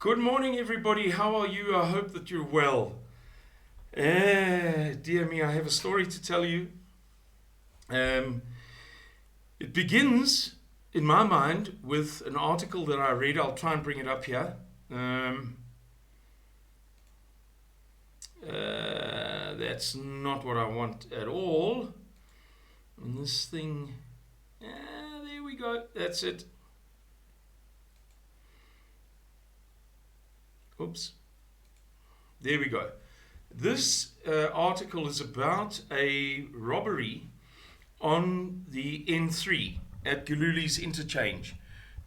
Good morning, everybody. How are you? I hope that you're well. Dear me, I have a story to tell you. It begins, in my mind, with an article that I read. I'll try and bring it up here. That's not what I want at all. And this thing, there we go. That's it. Oops. There we go. This article is about a robbery on the N3 at Gululi's interchange.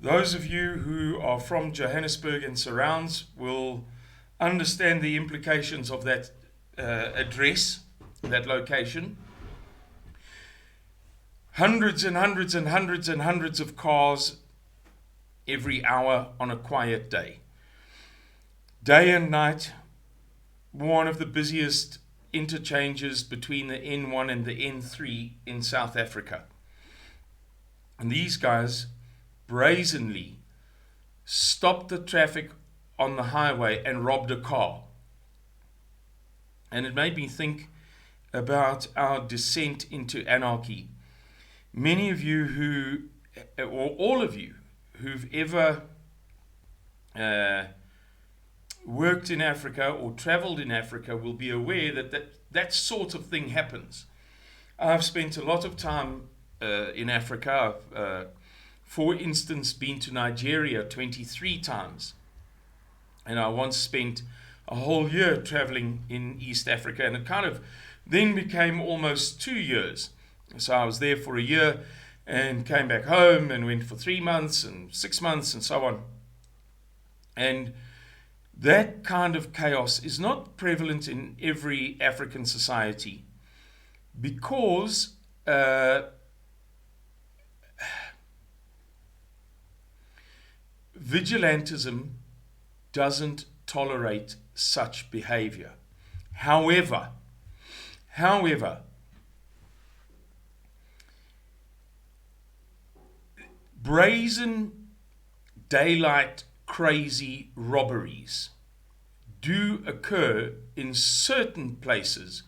Those of you who are from Johannesburg and surrounds will understand the implications of that address, that location. Hundreds and hundreds and hundreds and hundreds of cars every hour on a quiet day. Day and night, one of the busiest interchanges between the N1 and the N3 in South Africa. And these guys brazenly stopped the traffic on the highway and robbed a car. And it made me think about our descent into anarchy. Many of you or all of you who've ever worked in Africa or traveled in Africa will be aware that sort of thing happens. I've spent a lot of time in Africa. I've, for instance, been to Nigeria 23 times. And I once spent a whole year traveling in East Africa, and it kind of then became almost 2 years. So I was there for a year and came back home and went for 3 months and 6 months and so on. And that kind of chaos is not prevalent in every African society because vigilantism doesn't tolerate such behavior. However, brazen daylight crazy robberies do occur in certain places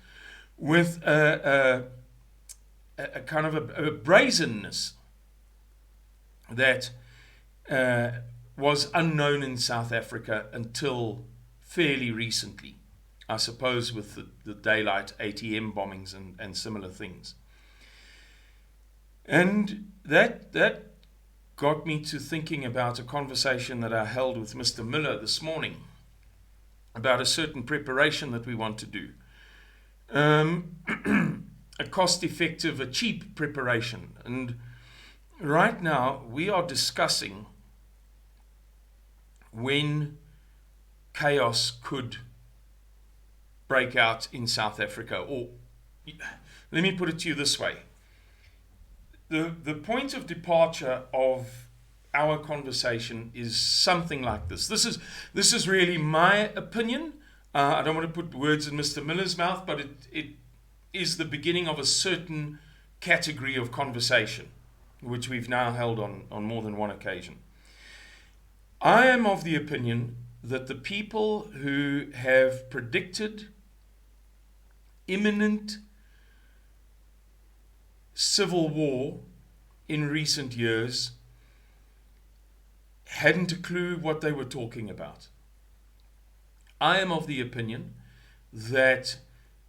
with a kind of a brazenness that was unknown in South Africa until fairly recently, I suppose, with the daylight ATM bombings and similar things. And that got me to thinking about a conversation that I held with Mr. Miller this morning about a certain preparation that we want to do. A cost-effective, a cheap preparation. And right now we are discussing when chaos could break out in South Africa. Or let me put it to you this way. The point of departure of our conversation is something like this. This is really my opinion. I don't want to put words in Mr. Miller's mouth, but it is the beginning of a certain category of conversation, which we've now held on more than one occasion. I am of the opinion that the people who have predicted imminent civil war in recent years hadn't a clue what they were talking about. I am of the opinion that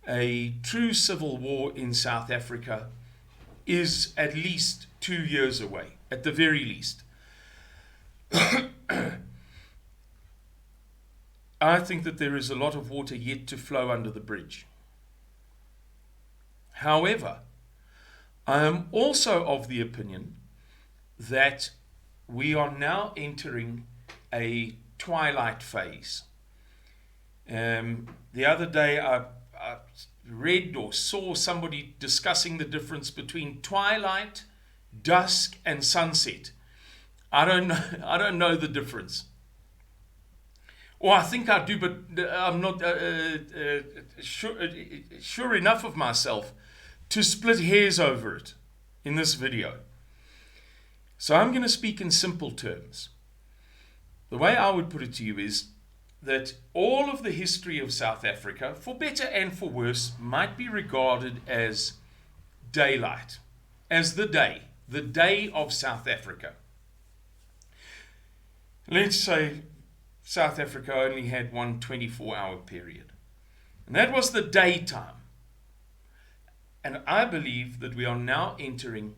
a true civil war in South Africa is at least 2 years away, at the very least. I think that there is a lot of water yet to flow under the bridge. However, I am also of the opinion that we are now entering a twilight phase. The other day I read or saw somebody discussing the difference between twilight, dusk, and sunset. I don't know the difference. Or I think I do, but I'm not sure enough of myself to split hairs over it in this video. So I'm going to speak in simple terms. the way I would put it to you is that all of the history of South Africa, for better and for worse, might be regarded as daylight, as the day of South Africa. Let's say South Africa only had one 24-hour period, and that was the daytime. And I believe that we are now entering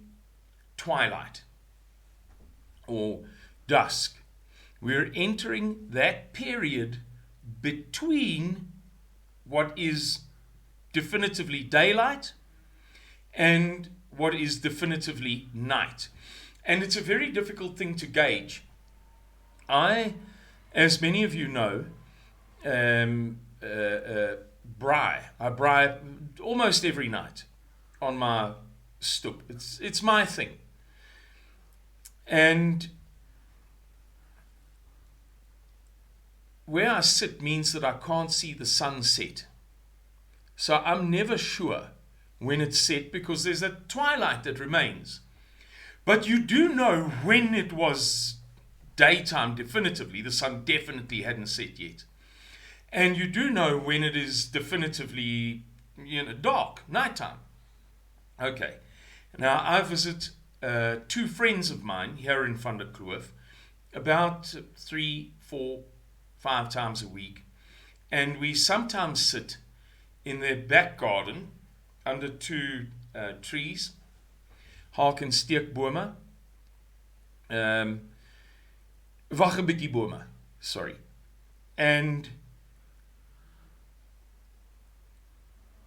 twilight or dusk. We're entering that period between what is definitively daylight and what is definitively night. And it's a very difficult thing to gauge. I, as many of you know, braai. I braai almost every night on my stoep. It's my thing. And where I sit means that I can't see the sun set. So I'm never sure when it's set because there's a twilight that remains. But you do know when it was daytime definitively. The sun definitely hadn't set yet. And you do know when it is definitively, dark, nighttime. Okay. Now I visit two friends of mine here in Van der Kloof about 3, 4, 5 times a week, and we sometimes sit in their back garden under 2 trees, haak- en steekbome, wag 'n bietjie bome, sorry, and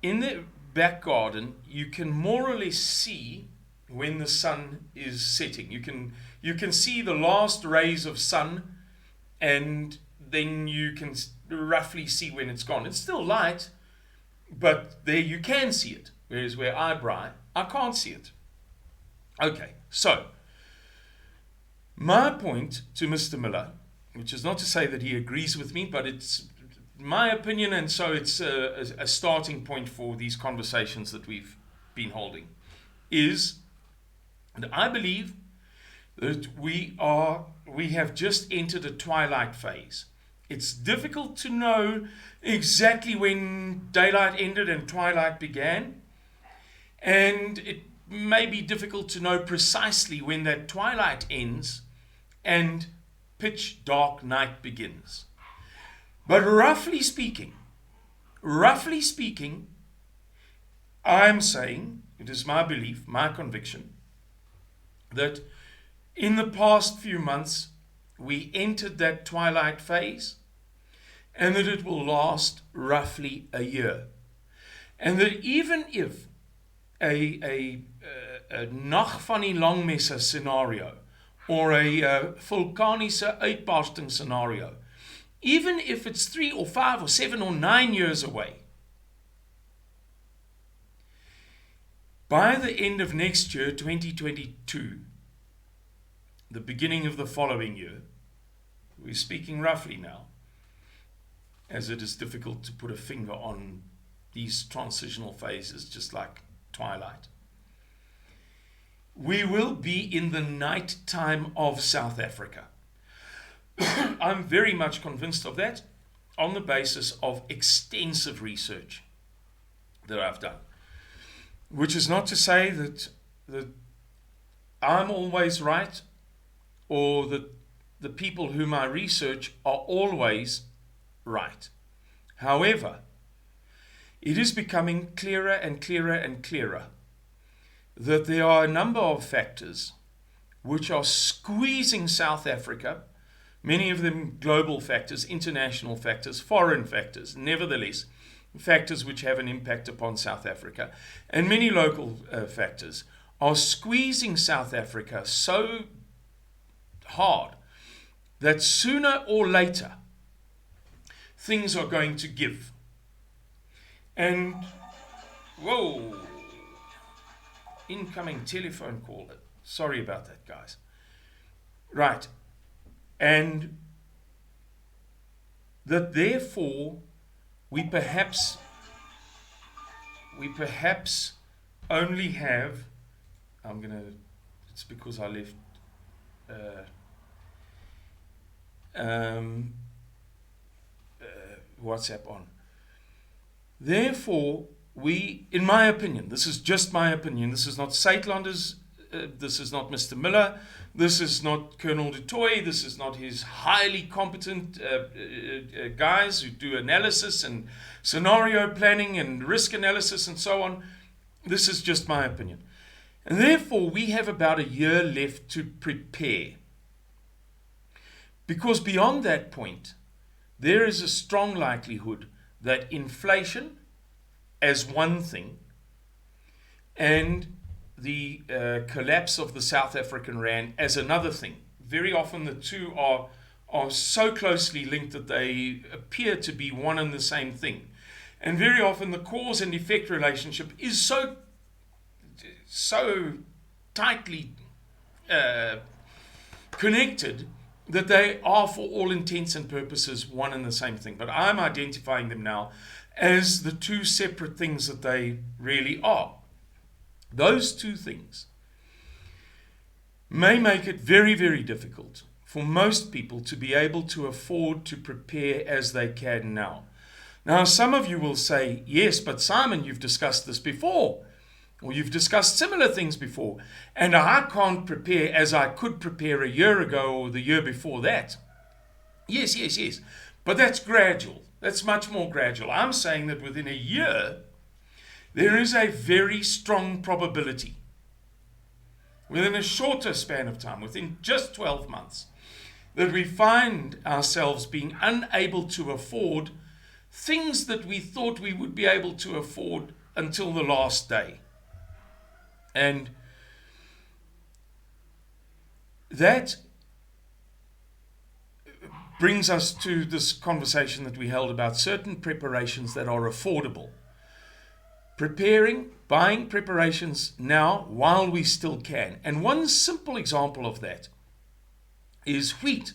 in the back garden you can more or less see when the sun is setting. You can see the last rays of sun, and then you can roughly see when it's gone. It's still light, but there you can see it. Whereas where I braai, I can't see it. Okay, so my point to Mr. Miller, which is not to say that he agrees with me, but it's my opinion, and so it's a starting point for these conversations that we've been holding, is that I believe that we have just entered a twilight phase. It's difficult to know exactly when daylight ended and twilight began, and it may be difficult to know precisely when that twilight ends and pitch dark night begins. But roughly speaking, I'm saying, it is my belief, my conviction, that in the past few months we entered that twilight phase, and that it will last roughly a year. And that even if a Nag van die Langmesse scenario or a vulkanische uitbarsting scenario, even if it's 3 or 5 or 7 or 9 years away, by the end of next year, 2022, the beginning of the following year, we're speaking roughly now, as it is difficult to put a finger on these transitional phases, just like twilight, we will be in the night time of South Africa. I'm very much convinced of that on the basis of extensive research that I've done, which is not to say that I'm always right, or that the people whom I research are always right. However, it is becoming clearer and clearer and clearer that there are a number of factors which are squeezing South Africa, many of them global factors, international factors, foreign factors, nevertheless, factors which have an impact upon South Africa, and many local factors are squeezing South Africa so hard that sooner or later things are going to give. And, whoa, incoming telephone call. Sorry about that, guys. Right. And that therefore we perhaps only have, it's because I left WhatsApp on. Therefore, in my opinion, this is just my opinion, this is not Saitlander's, this is not Mr. Miller, this is not Colonel du Toit, this is not his highly competent guys who do analysis and scenario planning and risk analysis and so on. This is just my opinion. And therefore, we have about a year left to prepare. Because beyond that point, there is a strong likelihood that inflation as one thing and the collapse of the South African rand as another thing. Very often the two are so closely linked that they appear to be one and the same thing. And very often the cause and effect relationship is so tightly connected that they are, for all intents and purposes, one and the same thing. But I'm identifying them now as the two separate things that they really are. Those two things may make it very, very difficult for most people to be able to afford to prepare as they can now. Now, some of you will say, yes, but Simon, you've discussed this before, or you've discussed similar things before, and I can't prepare as I could prepare a year ago or the year before that. Yes, but that's gradual. That's much more gradual. I'm saying that within a year, there is a very strong probability, within a shorter span of time, within just 12 months, that we find ourselves being unable to afford things that we thought we would be able to afford until the last day. And that brings us to this conversation that we held about certain preparations that are affordable. Buying preparations now while we still can. And one simple example of that is wheat.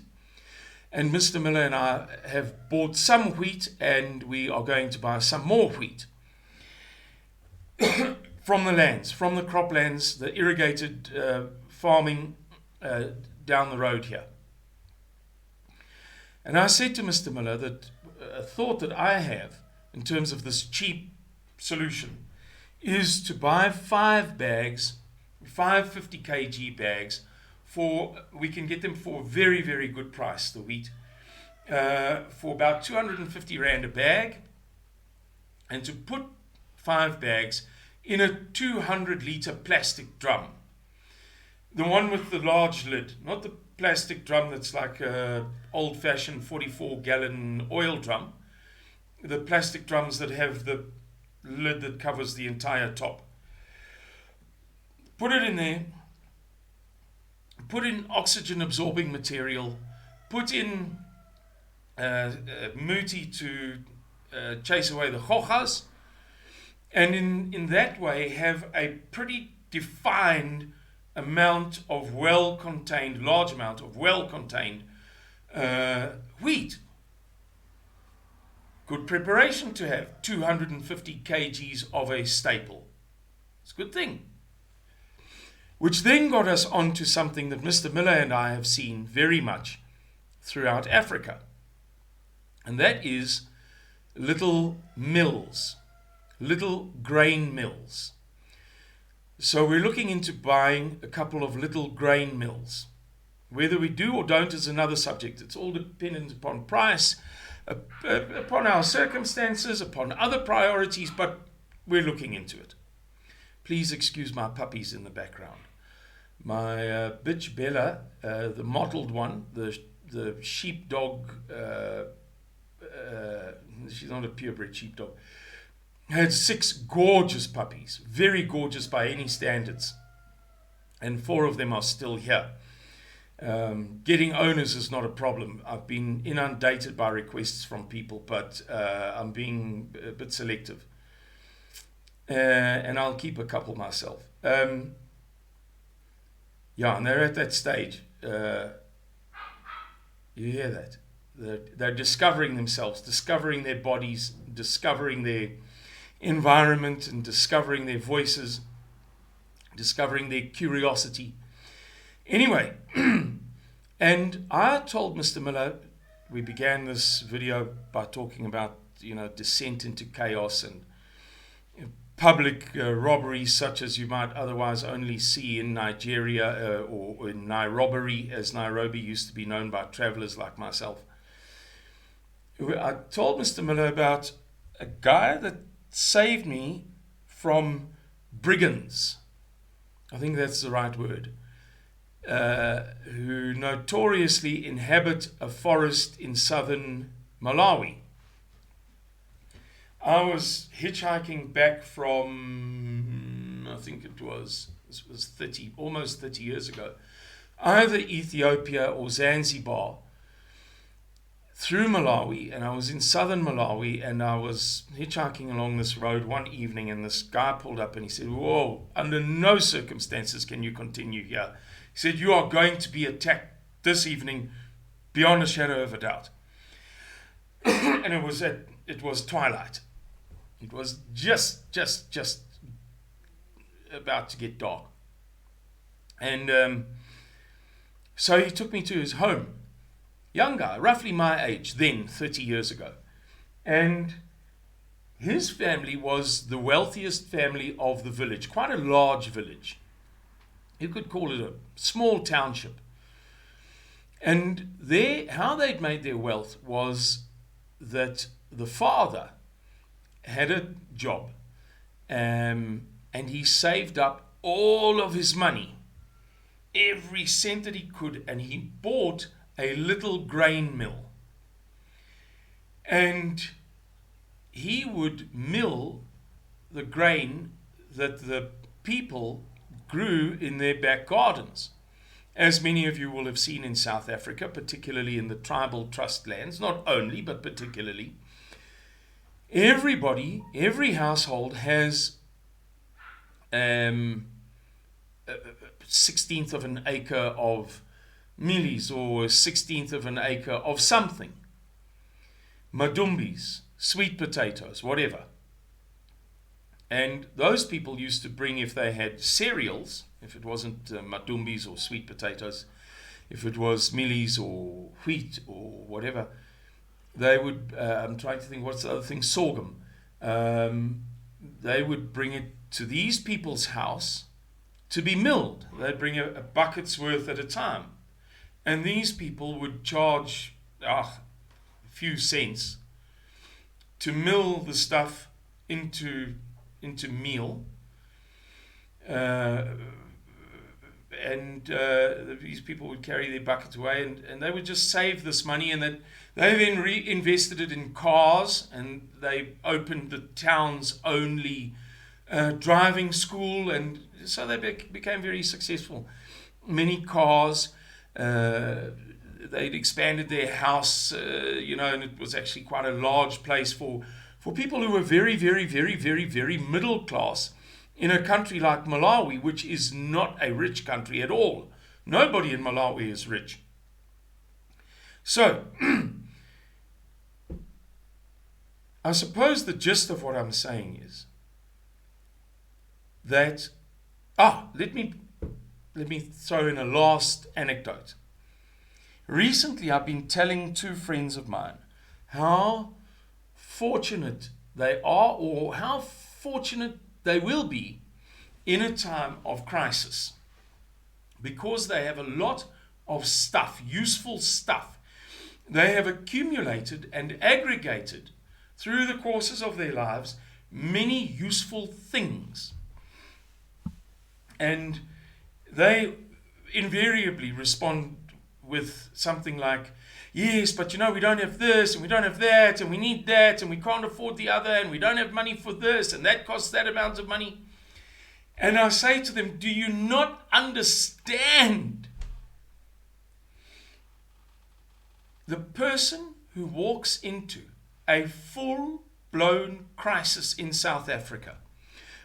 And Mr. Miller and I have bought some wheat, and we are going to buy some more wheat from the lands, from the croplands, the irrigated farming down the road here. And I said to Mr. Miller that a thought that I have in terms of this cheap solution is to buy 5 bags, 5 50 kg bags, we can get them for a very, very good price, the wheat, for about 250 Rand a bag, and to put 5 bags in a 200-litre plastic drum. The one with the large lid, not the plastic drum that's like a old-fashioned 44-gallon oil drum. The plastic drums that have the lid that covers the entire top. Put it in there. Put in oxygen-absorbing material. Put in muti to chase away the chochas. And in that way have a pretty defined amount of large amount of well-contained wheat. Good preparation to have 250 kgs of a staple. It's a good thing. Which then got us onto something that Mr. Miller and I have seen very much throughout Africa. And that is little mills, little grain mills. So we're looking into buying a couple of little grain mills. Whether we do or don't is another subject. It's all dependent upon price, upon our circumstances, upon other priorities, but we're looking into it. Please excuse my puppies in the background. My bitch Bella, the mottled one, the sheepdog, she's not a purebred sheepdog, had 6 gorgeous puppies, very gorgeous by any standards, and 4 of them are still here. Getting owners is not a problem. I've been inundated by requests from people, but I'm being a bit selective, and I'll keep a couple myself. And they're at that stage. You hear that? They're discovering themselves, discovering their bodies, discovering their environment, and discovering their voices, discovering their curiosity. Anyway, and I told Mr. Miller, we began this video by talking about, descent into chaos and public robberies such as you might otherwise only see in Nigeria or in Nairobi, as Nairobi used to be known by travelers like myself. I told Mr. Miller about a guy that saved me from brigands. I think that's the right word. Who notoriously inhabit a forest in southern Malawi. I was hitchhiking back from, I think this was almost 30 years ago, either Ethiopia or Zanzibar, through Malawi, and I was in southern Malawi, and I was hitchhiking along this road one evening, and this guy pulled up and he said, "Whoa, under no circumstances can you continue here." He said, "You are going to be attacked this evening beyond a shadow of a doubt." And it was twilight. It was just about to get dark. And so he took me to his home. Young guy, roughly my age then, 30 years ago. And his family was the wealthiest family of the village, quite a large village. You could call it a small township. And how they'd made their wealth was that the father had a job, and he saved up all of his money, every cent that he could, and he bought a little grain mill. And he would mill the grain that the people grew in their back gardens. As many of you will have seen in South Africa, particularly in the tribal trust lands, not only, but particularly, every household has a 16th of an acre of mealies or a 16th of an acre of something. Madumbis, sweet potatoes, whatever. And those people used to bring, if they had cereals, if it wasn't madumbis or sweet potatoes, if it was mealies or wheat or whatever, they would, I'm trying to think, what's the other thing? Sorghum. They would bring it to these people's house to be milled. They'd bring a bucket's worth at a time. And these people would charge a few cents to mill the stuff into meal. These people would carry their buckets away, and they would just save this money, and that they then reinvested it in cars, and they opened the town's only driving school, and so they became very successful. Many cars. They'd expanded their house, and it was actually quite a large place for people who were very, very, very, very, very middle class in a country like Malawi, which is not a rich country at all. Nobody in Malawi is rich. So, I suppose the gist of what I'm saying is that, let me throw in a last anecdote. Recently, I've been telling two friends of mine how fortunate they are, or how fortunate they will be in a time of crisis, because they have a lot of stuff, useful stuff. They have accumulated and aggregated through the courses of their lives many useful things. And they invariably respond with something like, "Yes, but we don't have this, and we don't have that, and we need that, and we can't afford the other, and we don't have money for this, and that costs that amount of money." And I say to them, do you not understand? The person who walks into a full-blown crisis in South Africa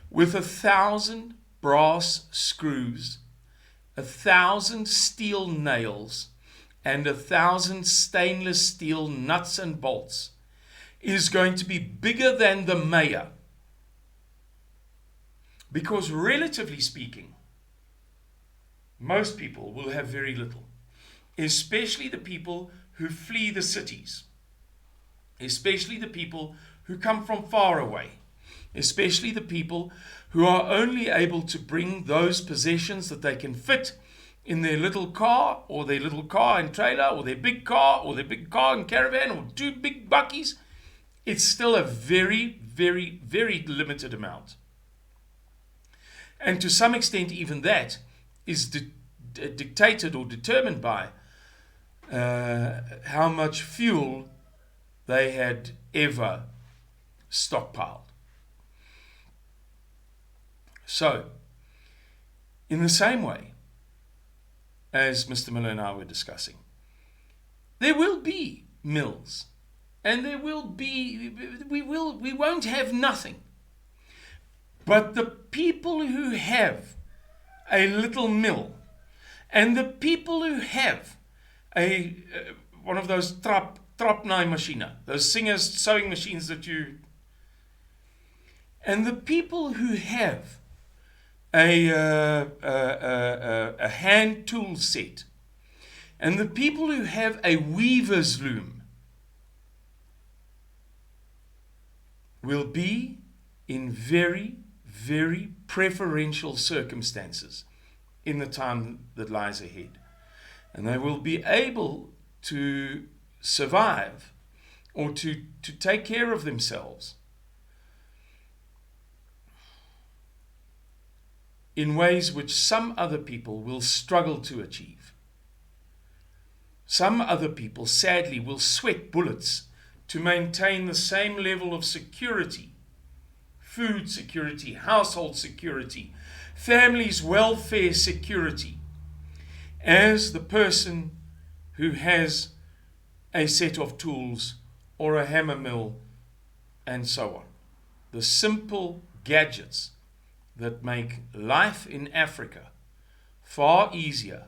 with 1,000 brass screws, 1,000 steel nails, and 1,000 stainless steel nuts and bolts is going to be bigger than the mayor. Because relatively speaking, most people will have very little, especially the people who flee the cities, especially the people who come from far away, especially the people who are only able to bring those possessions that they can fit in their little car, or their little car and trailer, or their big car, or their big car and caravan, or 2 big buckies. It's still a very, very, very limited amount. And to some extent, even that is dictated or determined by how much fuel they had ever stockpiled. So, in the same way as Mr. Miller and I were discussing, there will be mills, and there will be, we won't have nothing. But the people who have a little mill, and the people who have one of those trapnai machine, those singers sewing machines and the people who have a hand tool set, and the people who have a weaver's loom will be in very, very preferential circumstances in the time that lies ahead. And they will be able to survive, or to take care of themselves in ways which some other people will struggle to achieve. Some other people, sadly, will sweat bullets to maintain the same level of security, food security, household security, family's welfare security, as the person who has a set of tools or a hammer mill and so on. The simple gadgets that make life in Africa far easier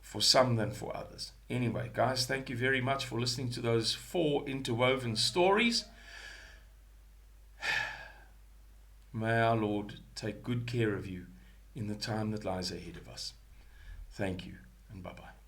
for some than for others. Anyway, guys, thank you very much for listening to those 4 interwoven stories. May our Lord take good care of you in the time that lies ahead of us. Thank you, and bye-bye.